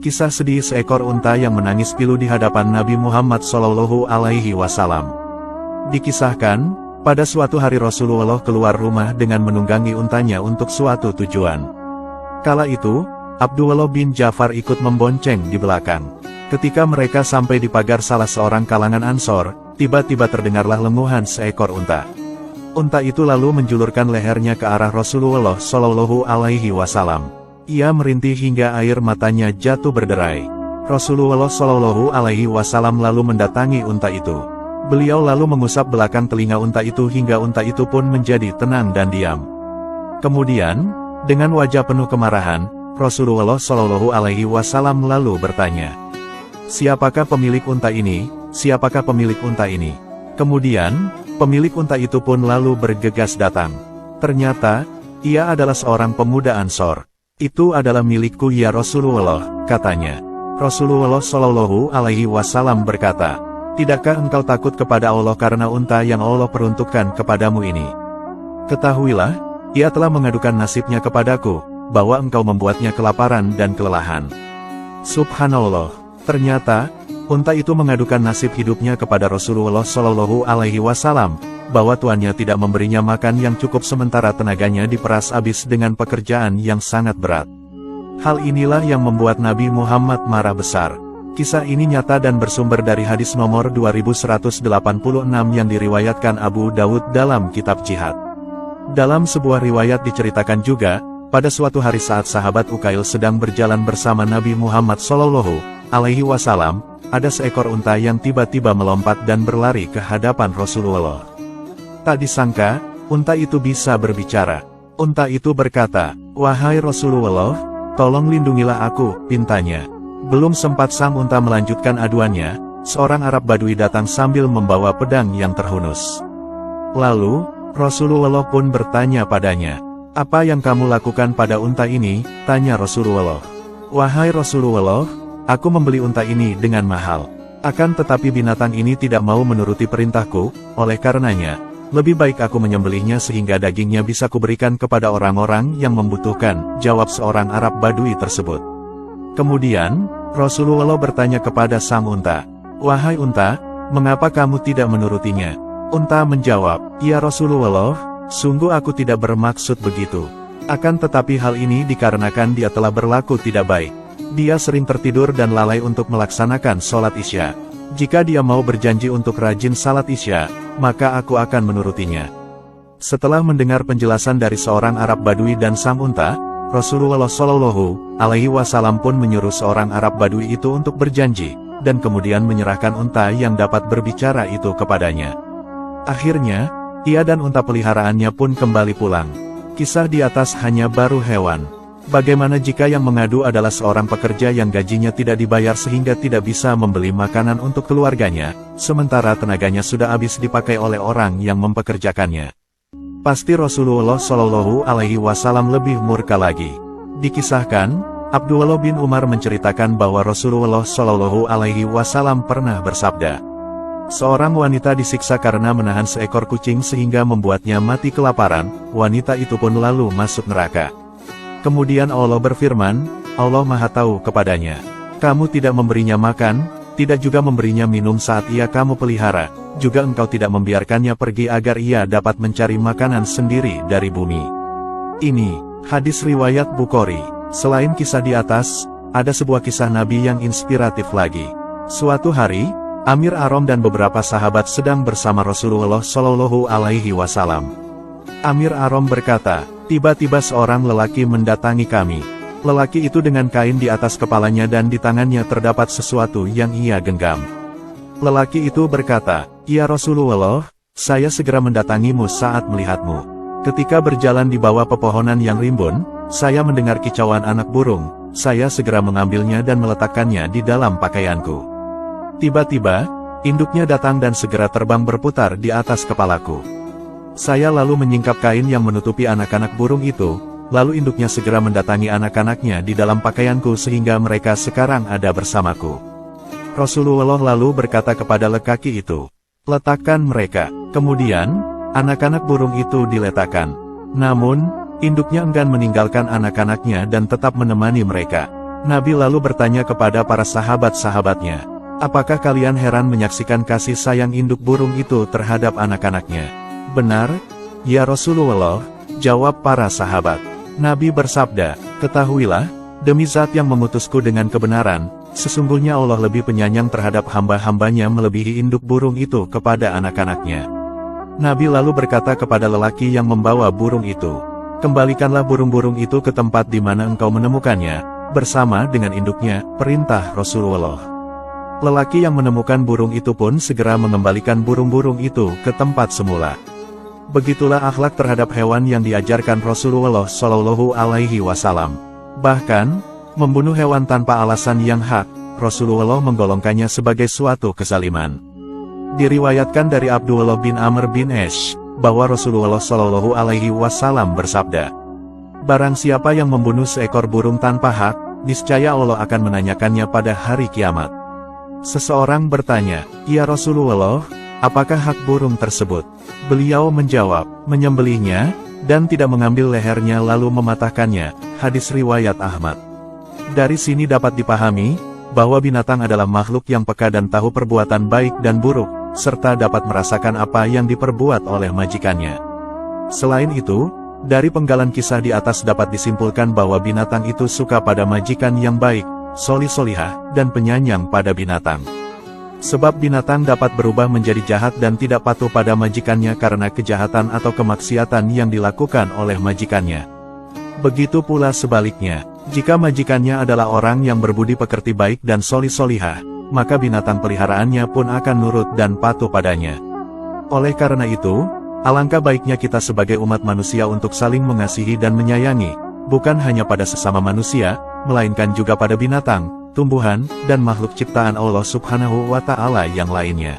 Kisah sedih seekor unta yang menangis pilu di hadapan Nabi Muhammad SAW. Dikisahkan, pada suatu hari Rasulullah keluar rumah dengan menunggangi untanya untuk suatu tujuan. Kala itu, Abdullah bin Ja'far ikut membonceng di belakang. Ketika mereka sampai di pagar salah seorang kalangan Ansor, tiba-tiba terdengarlah lenguhan seekor unta. Unta itu lalu menjulurkan lehernya ke arah Rasulullah SAW. Ia merintih hingga air matanya jatuh berderai. Rasulullah SAW lalu mendatangi unta itu. Beliau lalu mengusap belakang telinga unta itu hingga unta itu pun menjadi tenang dan diam. Kemudian, dengan wajah penuh kemarahan, Rasulullah SAW lalu bertanya, "Siapakah pemilik unta ini? Siapakah pemilik unta ini?" Kemudian, pemilik unta itu pun lalu bergegas datang. Ternyata, ia adalah seorang pemuda Ansor. "Itu adalah milikku ya Rasulullah," katanya. Rasulullah SAW berkata, "Tidakkah engkau takut kepada Allah karena unta yang Allah peruntukkan kepadamu ini? Ketahuilah, ia telah mengadukan nasibnya kepadaku, bahwa engkau membuatnya kelaparan dan kelelahan." Subhanallah, ternyata, unta itu mengadukan nasib hidupnya kepada Rasulullah SAW, bahwa tuannya tidak memberinya makan yang cukup sementara tenaganya diperas habis dengan pekerjaan yang sangat berat. Hal inilah yang membuat Nabi Muhammad marah besar. Kisah ini nyata dan bersumber dari hadis nomor 2186 yang diriwayatkan Abu Dawud dalam kitab Jihad. Dalam sebuah riwayat diceritakan juga, pada suatu hari saat sahabat Ukail sedang berjalan bersama Nabi Muhammad SAW, ada seekor unta yang tiba-tiba melompat dan berlari ke hadapan Rasulullah. Tak disangka, unta itu bisa berbicara. Unta itu berkata, "Wahai Rasulullah, tolong lindungilah aku," pintanya. Belum sempat sang unta melanjutkan aduannya, seorang Arab Badui datang sambil membawa pedang yang terhunus. Lalu, Rasulullah pun bertanya padanya, "Apa yang kamu lakukan pada unta ini?" tanya Rasulullah. "Wahai Rasulullah, aku membeli unta ini dengan mahal. Akan tetapi binatang ini tidak mau menuruti perintahku, oleh karenanya, lebih baik aku menyembelihnya sehingga dagingnya bisa kuberikan kepada orang-orang yang membutuhkan," jawab seorang Arab Badui tersebut. Kemudian, Rasulullah bertanya kepada sang unta, "Wahai unta, mengapa kamu tidak menurutinya?" Unta menjawab, "Ya Rasulullah, sungguh aku tidak bermaksud begitu. Akan tetapi hal ini dikarenakan dia telah berlaku tidak baik. Dia sering tertidur dan lalai untuk melaksanakan sholat Isya. Jika dia mau berjanji untuk rajin salat Isya, maka aku akan menurutinya." Setelah mendengar penjelasan dari seorang Arab Badui dan sang unta, Rasulullah SAW pun menyuruh seorang Arab Badui itu untuk berjanji, dan kemudian menyerahkan unta yang dapat berbicara itu kepadanya. Akhirnya, ia dan unta peliharaannya pun kembali pulang. Kisah di atas hanya baru hewan. Bagaimana jika yang mengadu adalah seorang pekerja yang gajinya tidak dibayar sehingga tidak bisa membeli makanan untuk keluarganya, sementara tenaganya sudah habis dipakai oleh orang yang mempekerjakannya? Pasti Rasulullah SAW lebih murka lagi. Dikisahkan, Abdullah bin Umar menceritakan bahwa Rasulullah SAW pernah bersabda, "Seorang wanita disiksa karena menahan seekor kucing sehingga membuatnya mati kelaparan, wanita itu pun lalu masuk neraka. Kemudian Allah berfirman, Allah Maha Tahu kepadanya, kamu tidak memberinya makan, tidak juga memberinya minum saat ia kamu pelihara, juga engkau tidak membiarkannya pergi agar ia dapat mencari makanan sendiri dari bumi." Ini, hadis riwayat Bukhari. Selain kisah di atas, ada sebuah kisah Nabi yang inspiratif lagi. Suatu hari, Amir Arom dan beberapa sahabat sedang bersama Rasulullah SAW. Amir Arom berkata, "Tiba-tiba seorang lelaki mendatangi kami. Lelaki itu dengan kain di atas kepalanya dan di tangannya terdapat sesuatu yang ia genggam." Lelaki itu berkata, "Ya Rasulullah, saya segera mendatangimu saat melihatmu. Ketika berjalan di bawah pepohonan yang rimbun, saya mendengar kicauan anak burung. Saya segera mengambilnya dan meletakkannya di dalam pakaianku. Tiba-tiba, induknya datang dan segera terbang berputar di atas kepalaku. Saya lalu menyingkap kain yang menutupi anak-anak burung itu, lalu induknya segera mendatangi anak-anaknya di dalam pakaianku sehingga mereka sekarang ada bersamaku." Rasulullah lalu berkata kepada lelaki itu, "Letakkan mereka." Kemudian, anak-anak burung itu diletakkan. Namun, induknya enggan meninggalkan anak-anaknya dan tetap menemani mereka. Nabi lalu bertanya kepada para sahabat-sahabatnya, apakah kalian heran menyaksikan kasih sayang induk burung itu terhadap anak-anaknya? Benar, ya Rasulullah, jawab para sahabat. Nabi bersabda, ketahuilah, demi zat yang mengutusku dengan kebenaran, sesungguhnya Allah lebih penyayang terhadap hamba-hambanya melebihi induk burung itu kepada anak-anaknya. Nabi lalu berkata kepada lelaki yang membawa burung itu, kembalikanlah burung-burung itu ke tempat di mana engkau menemukannya, bersama dengan induknya, perintah Rasulullah. Lelaki yang menemukan burung itu pun segera mengembalikan burung-burung itu ke tempat semula. Begitulah akhlak terhadap hewan yang diajarkan Rasulullah Shallallahu Alaihi Wasallam. Bahkan, membunuh hewan tanpa alasan yang hak, Rasulullah menggolongkannya sebagai suatu kezaliman. Diriwayatkan dari Abdullah bin Amr bin Ash, bahwa Rasulullah Shallallahu Alaihi Wasallam bersabda, barang siapa yang membunuh seekor burung tanpa hak, niscaya Allah akan menanyakannya pada hari kiamat. Seseorang bertanya, ya Rasulullah, apakah hak burung tersebut? Beliau menjawab, menyembelihnya, dan tidak mengambil lehernya lalu mematahkannya. Hadis riwayat Ahmad. Dari sini dapat dipahami, bahwa binatang adalah makhluk yang peka dan tahu perbuatan baik dan buruk, serta dapat merasakan apa yang diperbuat oleh majikannya. Selain itu, dari penggalan kisah di atas dapat disimpulkan bahwa binatang itu suka pada majikan yang baik, solih-solihah, dan penyayang pada binatang. Sebab binatang dapat berubah menjadi jahat dan tidak patuh pada majikannya karena kejahatan atau kemaksiatan yang dilakukan oleh majikannya. Begitu pula sebaliknya, jika majikannya adalah orang yang berbudi pekerti baik dan solih-solihah, maka binatang peliharaannya pun akan nurut dan patuh padanya. Oleh karena itu, alangkah baiknya kita sebagai umat manusia untuk saling mengasihi dan menyayangi, bukan hanya pada sesama manusia, melainkan juga pada binatang, tumbuhan, dan makhluk ciptaan Allah Subhanahu wa Ta'ala yang lainnya.